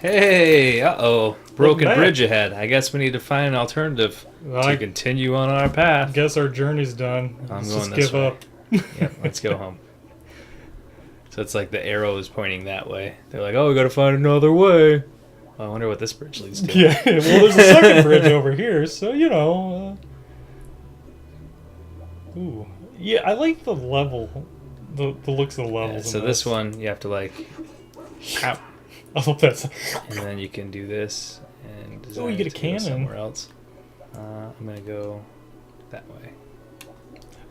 Hey, uh-oh. Broken Welcome back. bridge ahead. I guess we need to find an alternative to continue on our I path. guess our journey's done. I'm Let's going just this give way. up. Yep, let's go home. So it's like the arrow is pointing that way. They're like, oh, we gotta find another way. Well, I wonder what this bridge leads to. Yeah, well, there's a second bridge over here, so, you know. Ooh. Yeah, I like the level. The looks of the levels. Yeah, so this one, you have to like... Ow. I hope that's... And then you can do this and design you get a it to go cannon. somewhere else. I'm gonna go that way.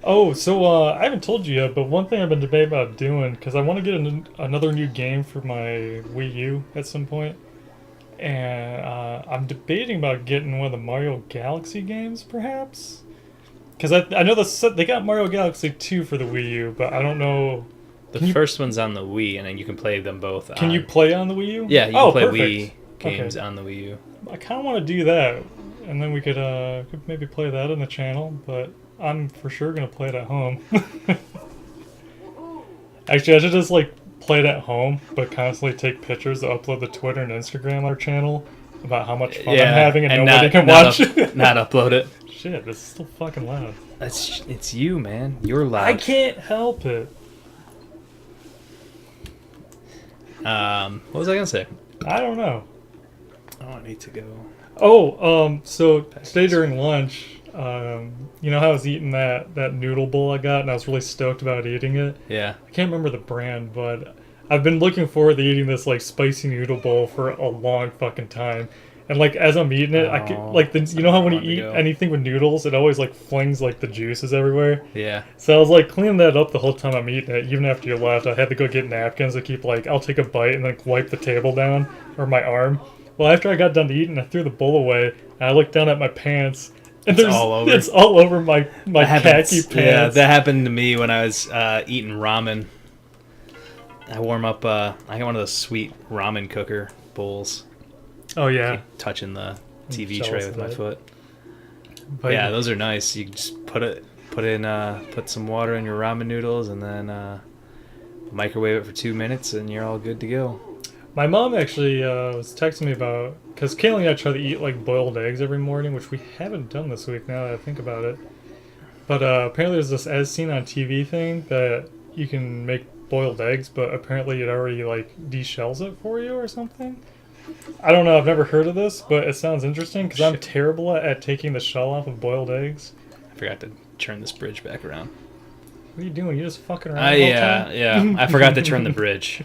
Oh, so I haven't told you yet, but one thing I've been debating about doing, because I want to get another new game for my Wii U at some point, and I'm debating about getting one of the Mario Galaxy games, perhaps? Because I know they got Mario Galaxy 2 for the Wii U, but I don't know... The first one's on the Wii, and then you can play them both Can you play on the Wii U? Yeah, you can play perfect. Wii games Okay. on the Wii U. I kind of want to do that, and then we could maybe play that on the channel, but I'm for sure going to play it at home. Actually, I should just, like, play it at home, but constantly take pictures to upload to Twitter and Instagram on our channel about how much fun I'm having and nobody can watch. Not upload it. Shit, this is still fucking loud. It's you, man. You're loud. I can't help it. What was I gonna say? I don't know. Oh, I need to go. Oh, so today during lunch, you know how I was eating that noodle bowl I got, and I was really stoked about eating it? Yeah. I can't remember the brand, but I've been looking forward to eating this, like, spicy noodle bowl for a long fucking time. And, like, as I'm eating it, I can, like, you know how when you eat anything with noodles, it always, like, flings, like, the juices everywhere? Yeah. So I was, like, cleaning that up the whole time I'm eating it. Even after you left, I had to go get napkins to keep, like, I'll take a bite and then wipe the table down, or my arm. Well, after I got done eating, I threw the bowl away, and I looked down at my pants, and It's all over. It's all over my khaki pants. Yeah, that happened to me when I was eating ramen. I warm up, I got one of those sweet ramen cooker bowls. Oh, yeah. Keep touching the TV jealous tray with of my that. foot. But Yeah, those are nice. You just put some water in your ramen noodles and then microwave it for 2 minutes and you're all good to go. my mom actually was texting me about, because Kaylee and I try to eat, like, boiled eggs every morning, which we haven't done this week now that I think about it. But apparently there's this as seen on TV thing that you can make boiled eggs, but apparently it already, like, deshells it for you or something. I don't know, I've never heard of this, but it sounds interesting, because I'm terrible at taking the shell off of boiled eggs. I forgot to turn this bridge back around. What are you doing? You just fucking around the whole time? Yeah. I forgot to turn the bridge.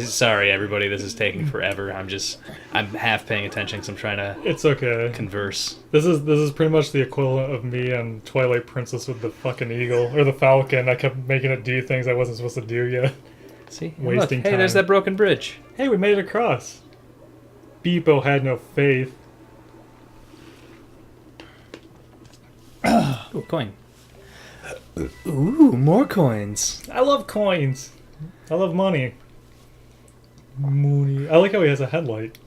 Sorry, everybody. This is taking forever. I'm half paying attention because I'm trying to It's okay. converse. This is pretty much the equivalent of me and Twilight Princess with the fucking eagle, or the falcon. I kept making it do things I wasn't supposed to do yet. See? Wasting Look, hey, there's time. that broken bridge. Hey, we made it across. Beepo had no faith. Ooh, coin. Ooh, more coins. I love coins. I love money. Money. I like how he has a headlight.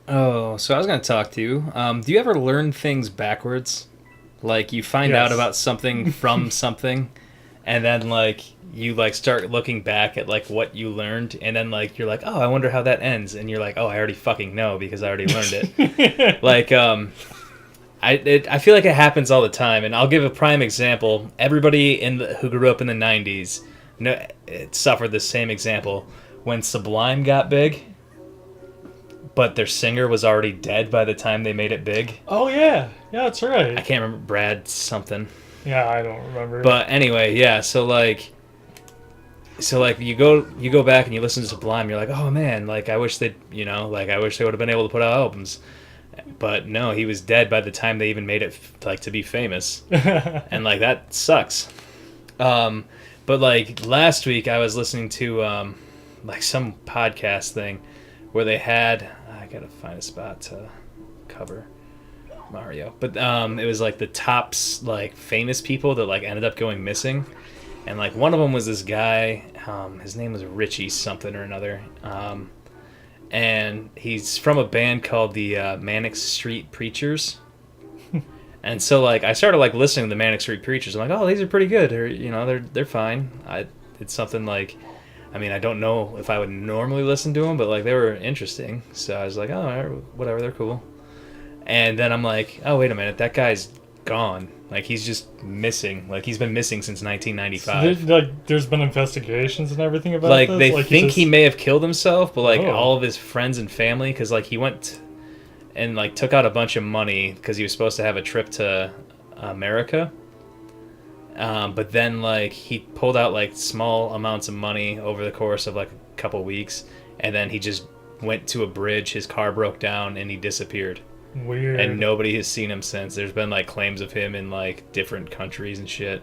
Oh, so I was going to talk to you. Do you ever learn things backwards? Like, you find Yes. out about something from something, and then, like, you, like, start looking back at, like, what you learned, and then, like, you're like, oh, I wonder how that ends, and you're like, oh, I already fucking know because I already learned it. Like, I feel like it happens all the time, and I'll give a prime example. Everybody who grew up in the 90s it suffered the same example. When Sublime got big, but their singer was already dead by the time they made it big. Oh, yeah. Yeah, that's right. I can't remember, Brad something. Yeah, I don't remember. But anyway, yeah, so you go back and you listen to Sublime, you're like, oh man, like I wish they would have been able to put out albums. But no, he was dead by the time they even made it like to be famous. And like that sucks. But like last week I was listening to like some podcast thing where they had, I gotta find a spot to cover Mario, but it was like the top like famous people that like ended up going missing, and like one of them was this guy, his name was Richie something or another, and he's from a band called the Manic Street Preachers. And so like I started like listening to the Manic Street Preachers. I'm like, oh, these are pretty good, or they're fine. It's something like I mean, I don't know if I would normally listen to them, but like they were interesting. So I was like, oh, all right, whatever, they're cool. And then I'm like, oh, wait a minute, that guy's gone. Like he's just missing. Like he's been missing since 1995. So there's been investigations and everything about like this? they like think he may have killed himself, but like Oh. all of his friends and family, because like he went and like took out a bunch of money because he was supposed to have a trip to America. But then like he pulled out like small amounts of money over the course of like a couple weeks, and then he just went to a bridge, his car broke down, and he disappeared. Weird. And nobody has seen him since. There's been like claims of him in like different countries and shit.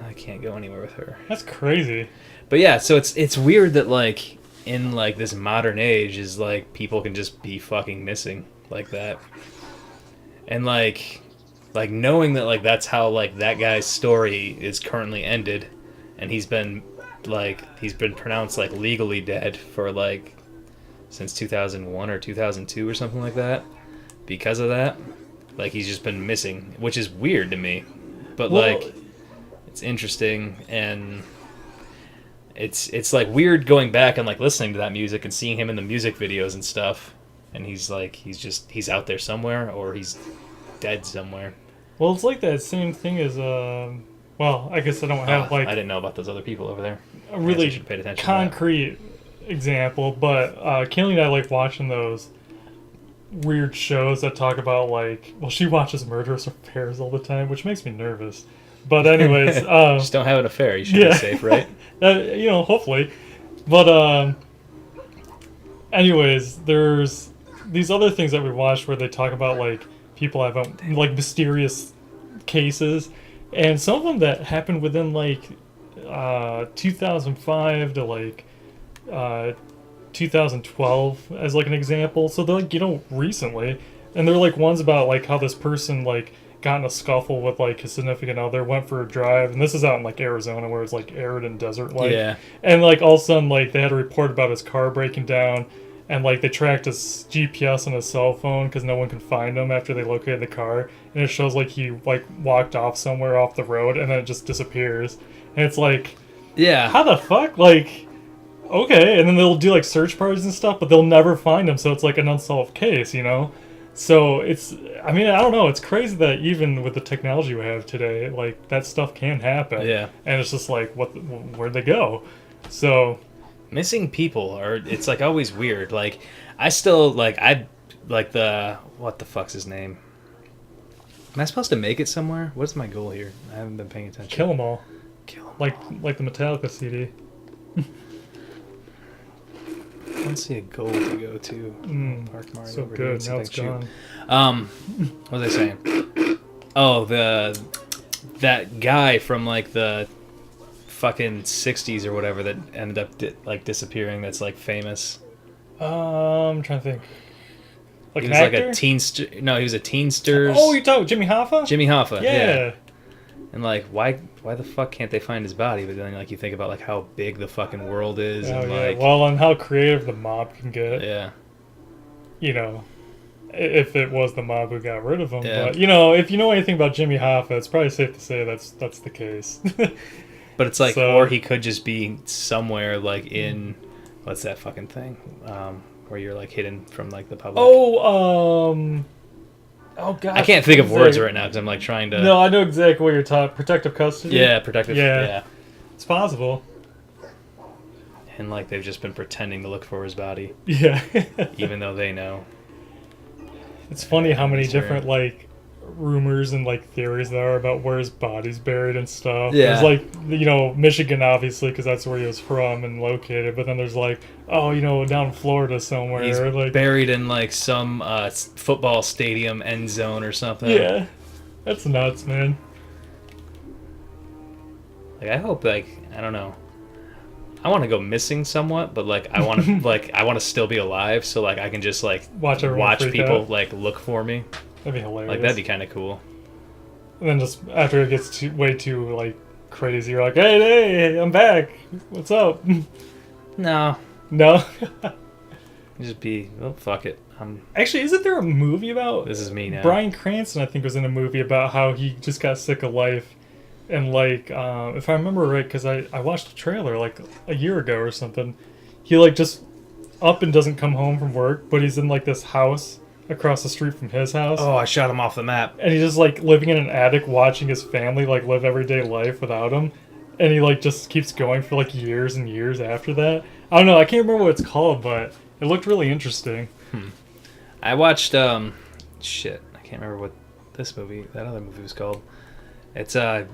I can't go anywhere with her. That's crazy. But yeah, so it's weird that like in like this modern age is like people can just be fucking missing like that. And like knowing that like that's how like that guy's story is currently ended, and he's been pronounced like legally dead for like since 2001 or 2002 or something like that because of that. Like he's just been missing, which is weird to me. But like it's interesting, and it's like weird going back and like listening to that music and seeing him in the music videos and stuff, and he's out there somewhere, or he's dead somewhere. Well, it's like that same thing as well, I guess I don't have like I didn't know about those other people over there. a really should pay attention concrete example, but Kaylee and I like watching those weird shows that talk about like, well, she watches murderous affairs all the time, which makes me nervous. But anyways, just don't have an affair. You should be safe, right? Hopefully. But anyways, there's these other things that we watched where they talk about like people have like mysterious cases, and some of them that happened within like 2005 to like 2012 as like an example. So they're like, recently, and they're like ones about like how this person like got in a scuffle with like his significant other, went for a drive, and this is out in like Arizona where it's like arid and desert like. Yeah. And like all of a sudden like they had a report about his car breaking down, and like they tracked his GPS on his cell phone because no one could find him after they located the car, and it shows like he like walked off somewhere off the road and then it just disappears, and it's like, yeah, how the fuck, like, okay. And then they'll do like search parties and stuff, but they'll never find him, so it's like an unsolved case, So it's, I mean, I don't know, it's crazy that even with the technology we have today, like that stuff can happen. Yeah. And it's just like, where'd they go? So missing people it's like always weird. Like I still like what the fuck's his name? Am I supposed to make it somewhere? What's my goal here? I haven't been paying attention. kill them all. Kill 'em. Like the Metallica CD. I don't see a goal to go to. Park Mario So over here. good. Now it's gone. What was I saying? Oh, that guy from like the fucking 60s or whatever that ended up disappearing. That's like famous. I'm trying to think. Like He an was like actor? a teenster. No, he was a Teensters. Oh, you're talking Jimmy Hoffa? Jimmy Hoffa. Yeah. And like, why the fuck can't they find his body? But then like you think about like how big the fucking world is, Oh, and yeah. like, Well, and how creative the mob can get. yeah, If it was the mob who got rid of him. Yeah. But, if you know anything about Jimmy Hoffa, it's probably safe to say that's the case. but it's like, So- or he could just be somewhere like in, what's that fucking thing, where you're like hidden from like the public. Oh, God. I can't think of words right now because I'm like trying to. No, I know exactly what you're talking. Protective custody? Yeah, protective. Yeah. Yeah. It's possible. And like they've just been pretending to look for his body, Yeah. even though they know. It's funny how many It's different, like, rumors and, like, theories there are about where his body's buried and stuff. Yeah. There's, like, Michigan, obviously, because that's where he was from and located. But then there's, like, down in Florida somewhere. He's like, buried in like some football stadium end zone or something. yeah. That's nuts, man. Like I hope I don't know. I want to go missing somewhat, but like I want to I want to still be alive, so like I can just like Watch everyone freak people out. like look for me. That'd be hilarious. Like that'd be kind of cool. And then just after it gets way too, like, crazy, you're like, hey, I'm back. What's up? No, No? just be fuck it. Actually, isn't there a movie about... This is me now. Bryan Cranston, I think, was in a movie about how he just got sick of life And like, if I remember right, because I watched a trailer like a year ago or something, he like just up and doesn't come home from work, but he's in like this house across the street from his house. Oh, I shot him off the map. And he's just like living in an attic watching his family like live everyday life without him. And he like just keeps going for like years and years after that. I don't know, I can't remember what it's called, but it looked really interesting. I watched shit. I can't remember what that other movie was called. It's God,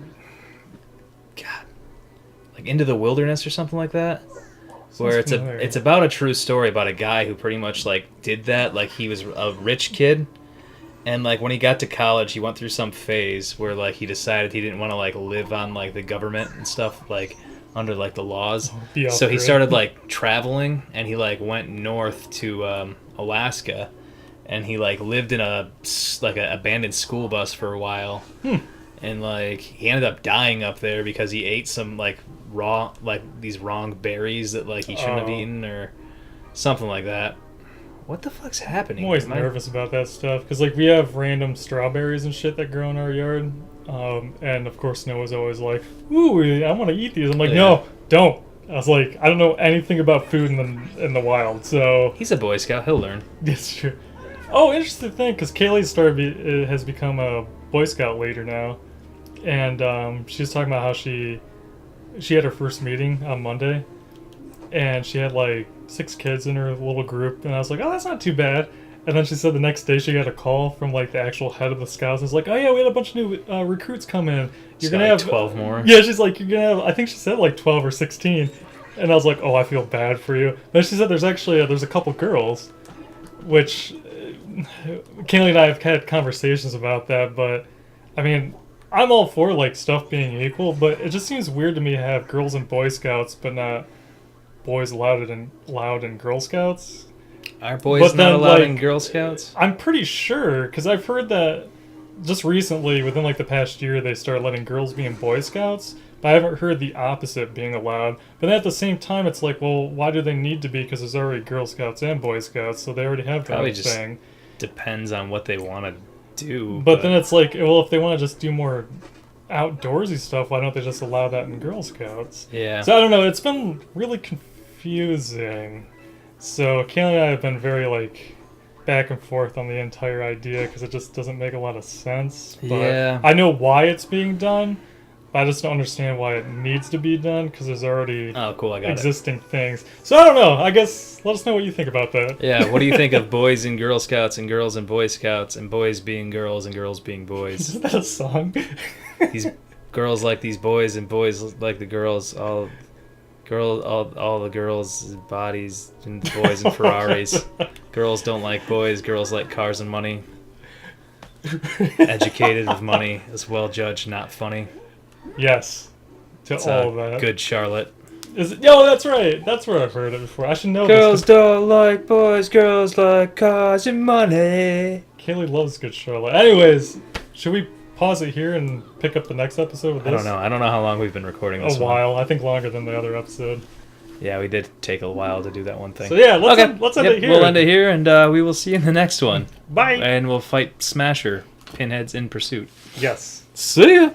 like Into the Wilderness or something like that. Where it's about a true story about a guy who pretty much like did that. Like he was a rich kid, and like when he got to college, he went through some phase where like he decided he didn't want to like live on like the government and stuff like under like the laws. So he started like traveling, and he like went north to Alaska, and he like lived in a abandoned school bus for a while. And like he ended up dying up there because he ate some like these wrong berries that like he shouldn't have eaten or something like that. What the fuck's happening? I'm always nervous about that stuff because like we have random strawberries and shit that grow in our yard, and of course Noah's always like, "Ooh, I want to eat these." I'm like, "No, don't." I was like, "I don't know anything about food in the wild." So he's a Boy Scout. He'll learn. It's true. Oh, interesting thing because Kaylee has become a Boy Scout leader now. And she was talking about how she had her first meeting on Monday, and she had like 6 kids in her little group, and I was like, oh, that's not too bad. And then she said the next day she got a call from like the actual head of the scouts. It's like, oh yeah, we had a bunch of new recruits come in. You're gonna have 12 more. Yeah, she's like, you're gonna have. I think she said like 12 or 16, and I was like, oh, I feel bad for you. But she said there's actually there's a couple girls, which Kaylee and I have had conversations about that, but I mean. I'm all for like stuff being equal, but it just seems weird to me to have girls in Boy Scouts, but not boys allowed in Girl Scouts. Are boys not allowed in Girl Scouts? I'm pretty sure, because I've heard that just recently, within like the past year, they started letting girls be in Boy Scouts, but I haven't heard the opposite being allowed. But then at the same time, it's like, well, why do they need to be? Because there's already Girl Scouts and Boy Scouts, so they already have that Probably thing. Just depends on what they want to do. But then it's like, well, if they want to just do more outdoorsy stuff, why don't they just allow that in Girl Scouts? Yeah. So I don't know, it's been really confusing. So Kaylee and I have been very like back and forth on the entire idea because it just doesn't make a lot of sense. But yeah. I know why it's being done, but I just don't understand why it needs to be done because there's already existing things. So I don't know. I guess let us know what you think about that. Yeah, what do you think of boys in Girl Scouts and girls in Boy Scouts and boys being girls and girls being boys? Isn't that a song? These girls like these boys and boys like the girls. All the girls' bodies and boys in Ferraris. Girls don't like boys. Girls like cars and money. Educated with money is well judged, not funny. Yes, to it's all of that. Good Charlotte. Is it? No, that's right. That's where I've heard it before. I should know. Girls don't like boys. Girls like cars and money. Kaylee loves Good Charlotte. Anyways, should we pause it here and pick up the next episode with this? I don't know how long we've been recording this. A while. I think longer than the other episode. Yeah, we did take a while to do that one thing. So yeah, let's end it here. We'll end it here, and we will see you in the next one. Bye. And we'll fight Smasher, Pinheads in Pursuit. Yes. See ya.